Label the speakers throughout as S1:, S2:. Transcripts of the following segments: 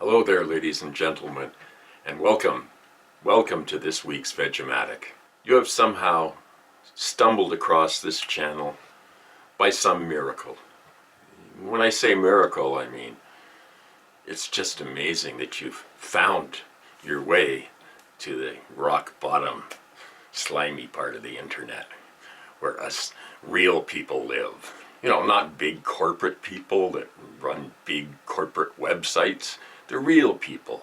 S1: Hello there, ladies and gentlemen, and welcome to this week's Vegematic. You have somehow stumbled across this channel by some miracle. When I say miracle, I mean it's just amazing that you've found your way to the rock bottom, slimy part of the internet, where us real people live. You know, not big corporate people that run big corporate websites. The real people.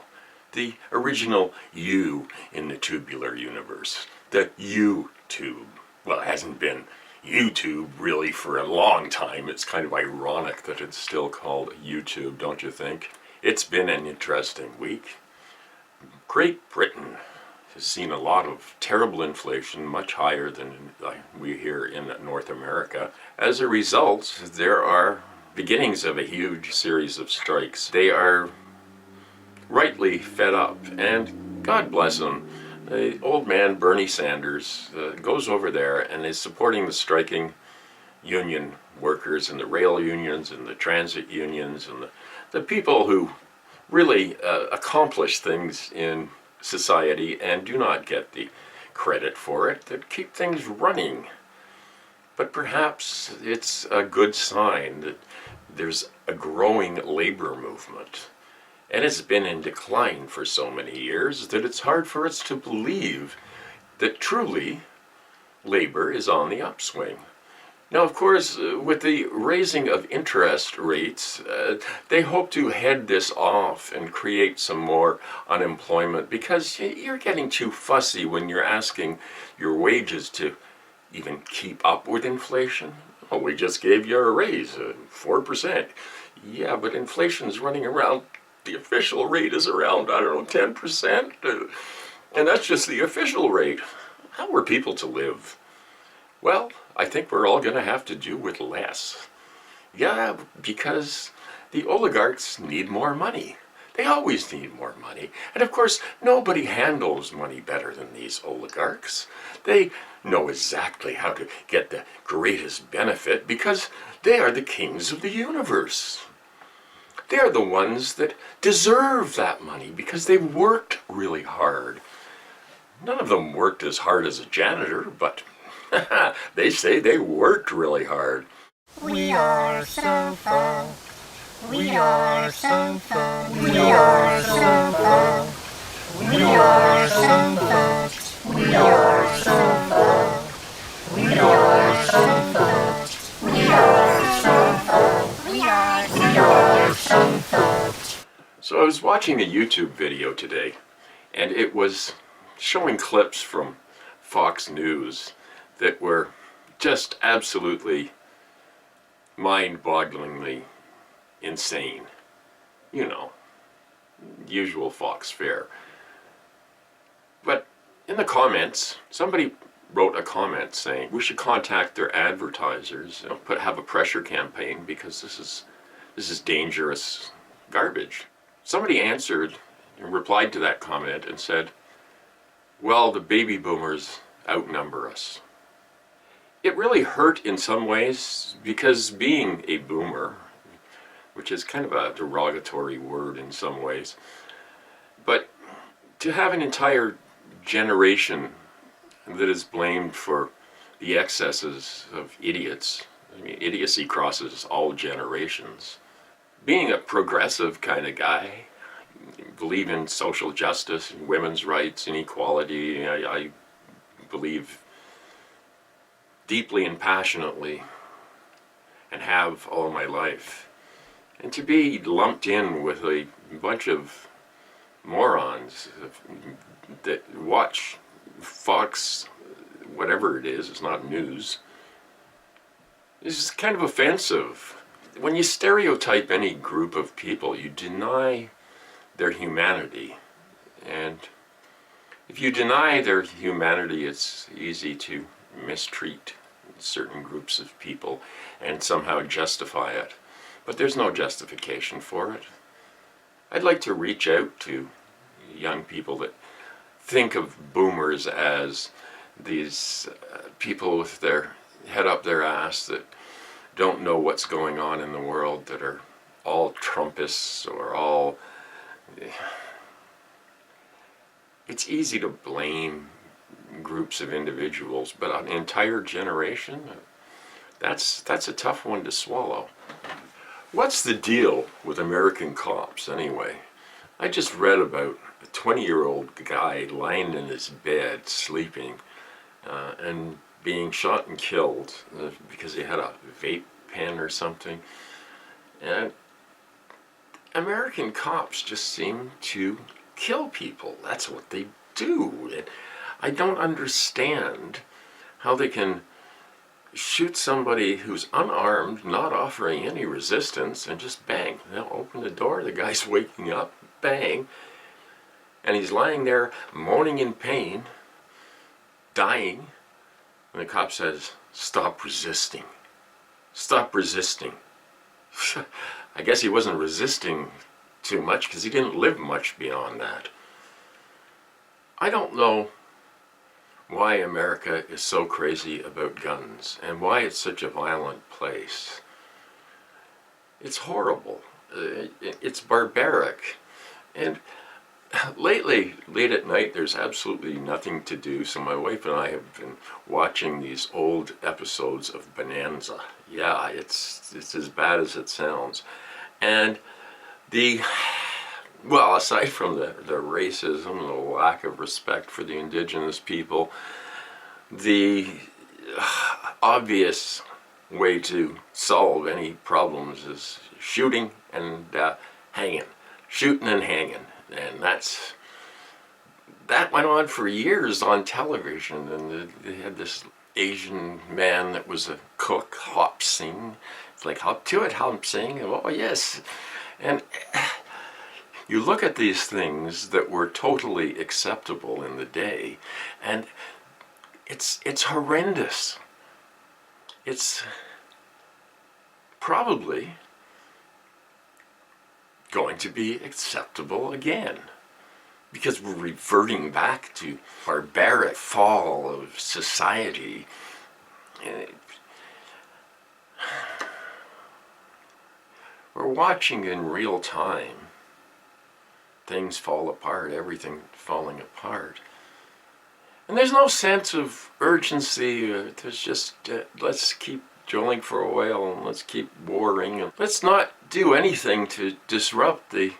S1: The original you in the tubular universe. The YouTube. Well, it hasn't been YouTube really for a long time. It's kind of ironic that it's still called YouTube, don't you think? It's been an interesting week. Great Britain has seen a lot of terrible inflation, much higher than we here in North America. As a result, there are beginnings of a huge series of strikes. They are rightly fed up, and God bless him, the old man Bernie Sanders goes over there and is supporting the striking union workers and the rail unions and the transit unions and the people who really accomplish things in society and do not get the credit for it, that keep things running. But perhaps it's a good sign that there's a growing labor movement. And it's been in decline for so many years that it's hard for us to believe that truly labor is on the upswing. Now, of course, with the raising of interest rates, they hope to head this off and create some more unemployment, because you're getting too fussy when you're asking your wages to even keep up with inflation. Oh, we just gave you a raise, 4%. Yeah, but inflation's running around, the official rate is around, 10%. And that's just the official rate. How are people to live? Well, I think we're all going to have to do with less. Yeah, because the oligarchs need more money. They always need more money. And of course, nobody handles money better than these oligarchs. They know exactly how to get the greatest benefit because they are the kings of the universe. They are the ones that deserve that money because they've worked really hard. None of them worked as hard as a janitor, but they say they worked really hard.
S2: We are so full. We are so full. We are so full. We are so full. We are so full. We are so full. We are so full. We are so full.
S1: So I was watching a YouTube video today, and it was showing clips from Fox News that were just absolutely mind-bogglingly insane. You know, usual Fox fare. But in the comments, somebody wrote a comment saying we should contact their advertisers and have a pressure campaign because this is dangerous garbage. Somebody answered and replied to that comment and said, well, the baby boomers outnumber us. It really hurt in some ways because being a boomer, which is kind of a derogatory word in some ways, but to have an entire generation that is blamed for the excesses of idiots, I mean, idiocy crosses all generations. Being a progressive kind of guy, believe in social justice and women's rights and equality, I believe deeply and passionately, and have all my life. And to be lumped in with a bunch of morons that watch Fox, whatever it is, it's not news, is kind of offensive. When you stereotype any group of people, you deny their humanity. And if you deny their humanity, it's easy to mistreat certain groups of people and somehow justify it. But there's no justification for it. I'd like to reach out to young people that think of boomers as these people with their head up their ass that don't know what's going on in the world, that are all Trumpists or all it's easy to blame groups of individuals, but an entire generation, that's a tough one to swallow. What's the deal with American cops anyway? I just read about a 20-year-old guy lying in his bed sleeping and being shot and killed because he had a vape pen or something. And American cops just seem to kill people. That's what they do. And I don't understand how they can shoot somebody who's unarmed, not offering any resistance, and just bang. They'll open the door, the guy's waking up, bang, and he's lying there moaning in pain, dying, and the cop says, "Stop resisting. Stop resisting." I guess he wasn't resisting too much because he didn't live much beyond that. I don't know why America is so crazy about guns and why it's such a violent place. It's horrible. It's barbaric. And lately, late at night, there's absolutely nothing to do, so my wife and I have been watching these old episodes of Bonanza. Yeah, it's as bad as it sounds. And well, aside from the racism, the lack of respect for the indigenous people, the obvious way to solve any problems is shooting and hanging. Shooting and hanging. And that went on for years on television. And they had this Asian man that was a cook, Hop Sing. It's like, hop to it, Hop Sing. Oh, yes. And you look at these things that were totally acceptable in the day, and it's horrendous. It's probably going to be acceptable again, because we're reverting back to barbaric fall of society. And we're watching in real time things fall apart, everything falling apart. And there's no sense of urgency. There's just, let's keep drilling for oil and let's keep warring. And let's not do anything to disrupt the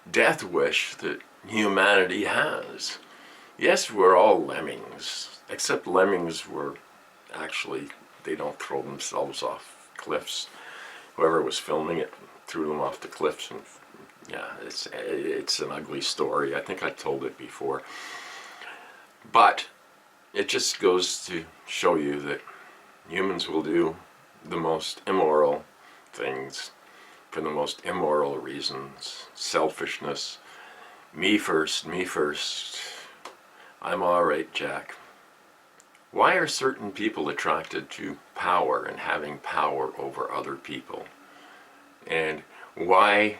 S1: death wish that humanity has. Yes, we're all lemmings, except lemmings were actually, they don't throw themselves off cliffs. Whoever was filming it threw them off the cliffs, and yeah, it's an ugly story. I think I told it before. But it just goes to show you that humans will do the most immoral things for the most immoral reasons. Selfishness. Me first, me first. I'm all right, Jack. Why are certain people attracted to power and having power over other people? And why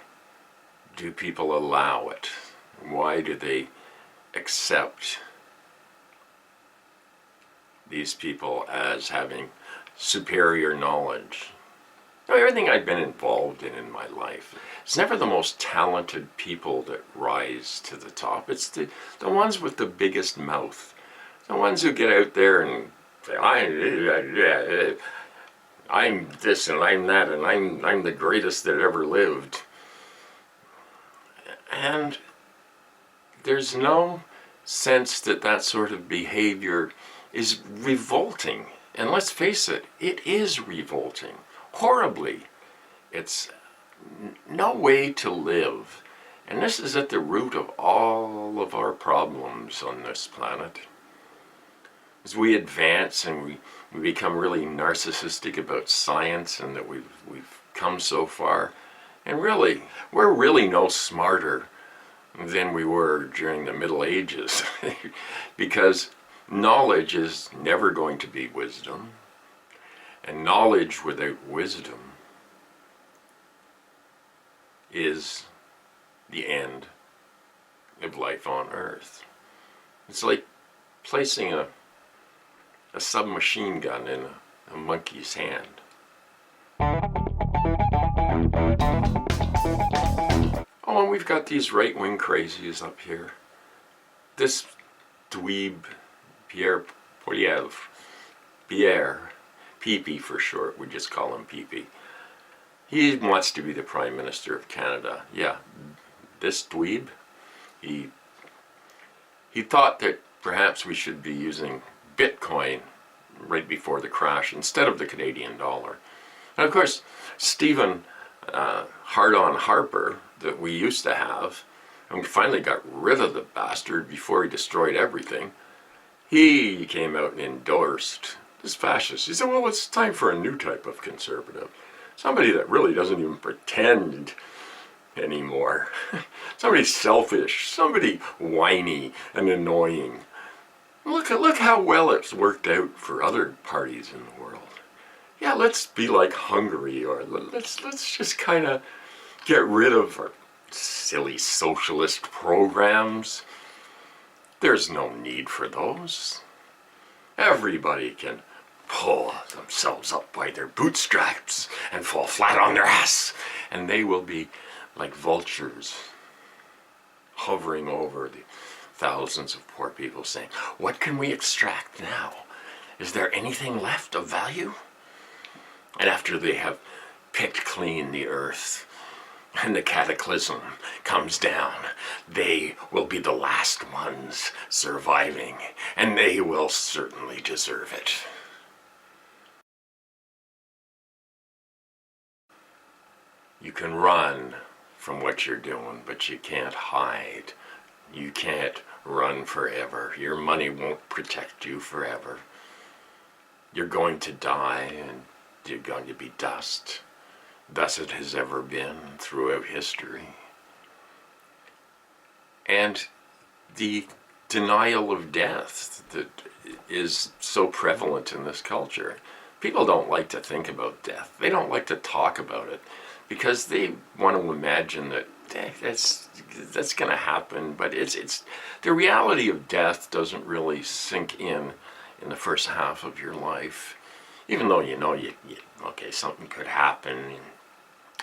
S1: do people allow it? Why do they accept these people as having superior knowledge? You know, everything I've been involved in my life, it's never the most talented people that rise to the top. It's the ones with the biggest mouth. The ones who get out there and say, I'm this and I'm that and I'm the greatest that ever lived. And there's no sense that that sort of behavior is revolting. And let's face it, it is revolting. Horribly. It's no way to live. And this is at the root of all of our problems on this planet. As we advance and we become really narcissistic about science and that we've come so far, and really, we're really no smarter than we were during the Middle Ages because knowledge is never going to be wisdom, and knowledge without wisdom is the end of life on Earth. It's like placing a submachine gun in a monkey's hand. Oh, and we've got these right-wing crazies up here. This dweeb, Pierre Poilievre, Pierre, PP for short, we just call him PP. He wants to be the Prime Minister of Canada. Yeah, this dweeb, he thought that perhaps we should be using Bitcoin right before the crash instead of the Canadian dollar. And of course, Stephen Hard-on Harper that we used to have, and we finally got rid of the bastard before he destroyed everything, he came out and endorsed this fascist. He said, well, it's time for a new type of conservative. Somebody that really doesn't even pretend anymore. Somebody selfish, somebody whiny and annoying. Look how well it's worked out for other parties in the world. Yeah, let's be like Hungary, or let's just kind of get rid of our silly socialist programs. There's no need for those. Everybody can pull themselves up by their bootstraps and fall flat on their ass, and they will be like vultures hovering over the thousands of poor people saying, what can we extract now? Is there anything left of value? And after they have picked clean the earth and the cataclysm comes down, they will be the last ones surviving, and they will certainly deserve it. You can run from what you're doing, but you can't hide. You can't run forever. Your money won't protect you forever. You're going to die, and you're going to be dust. Thus it has ever been throughout history. And the denial of death that is so prevalent in this culture. People don't like to think about death. They don't like to talk about it because they want to imagine that that's going to happen. But it's the reality of death doesn't really sink in the first half of your life. Even though you know okay, something could happen,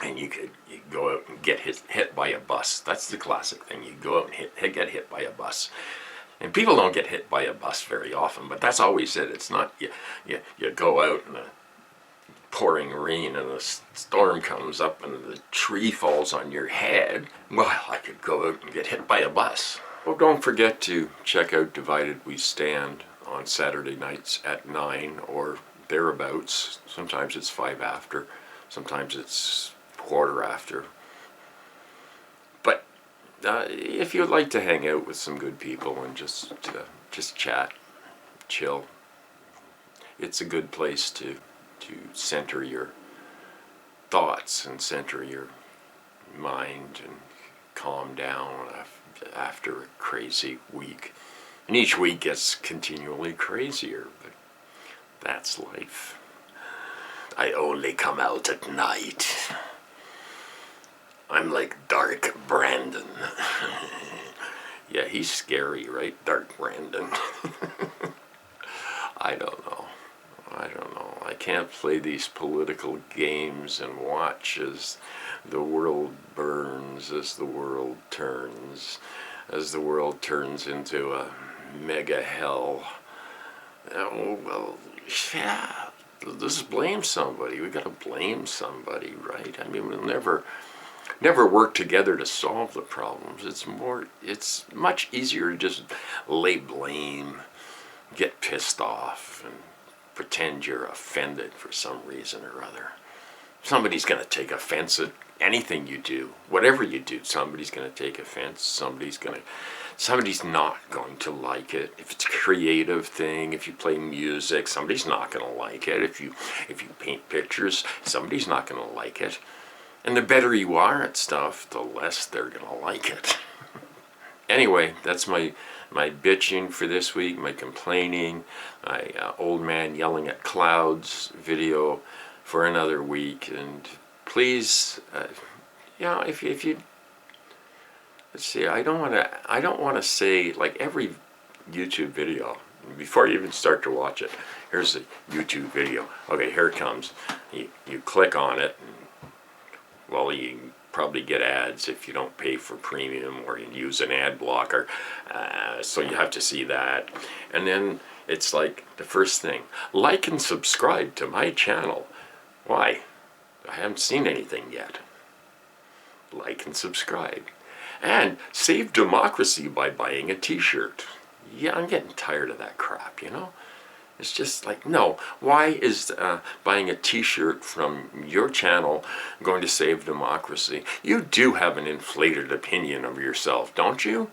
S1: and you go out and get hit by a bus. That's the classic thing. You go out and get hit by a bus. And people don't get hit by a bus very often, but that's always it. It's not you go out in a pouring rain and a storm comes up and the tree falls on your head. Well, I could go out and get hit by a bus. Well, don't forget to check out Divided We Stand on Saturday nights at 9 or thereabouts. Sometimes it's 5 after, sometimes it's quarter after. But if you'd like to hang out with some good people and just chat, chill, it's a good place to center your thoughts and center your mind and calm down after a crazy week. And each week gets continually crazier, but that's life. I only come out at night. I'm like Dark Brandon. Yeah, he's scary, right? Dark Brandon. I don't know. I can't play these political games and watch as the world burns, as the world turns into a mega hell. Oh, well, yeah, let's blame somebody. We gotta blame somebody, right? I mean, we'll never work together to solve the problems. It's much easier to just lay blame, get pissed off, and pretend you're offended for some reason or other. Somebody's going to take offense at anything you do. Whatever you do, somebody's going to take offense. Somebody's not going to like it. If it's a creative thing, if you play music, somebody's not going to like it. If you paint pictures, somebody's not going to like it. And the better you are at stuff, the less they're going to like it. Anyway, that's my bitching for this week, my complaining, my old man yelling at clouds video for another week. And please, if you let's see, I don't want to say, like, every YouTube video before you even start to watch it. Here's a YouTube video. Okay, here it comes. You click on it. And, well, you probably get ads if you don't pay for premium or you use an ad blocker. So you have to see that. And then it's like the first thing, like and subscribe to my channel. Why? I haven't seen anything yet. Like and subscribe. And save democracy by buying a t-shirt. Yeah, I'm getting tired of that crap, you know? It's just like, no. Why is buying a t-shirt from your channel going to save democracy? You do have an inflated opinion of yourself, don't you?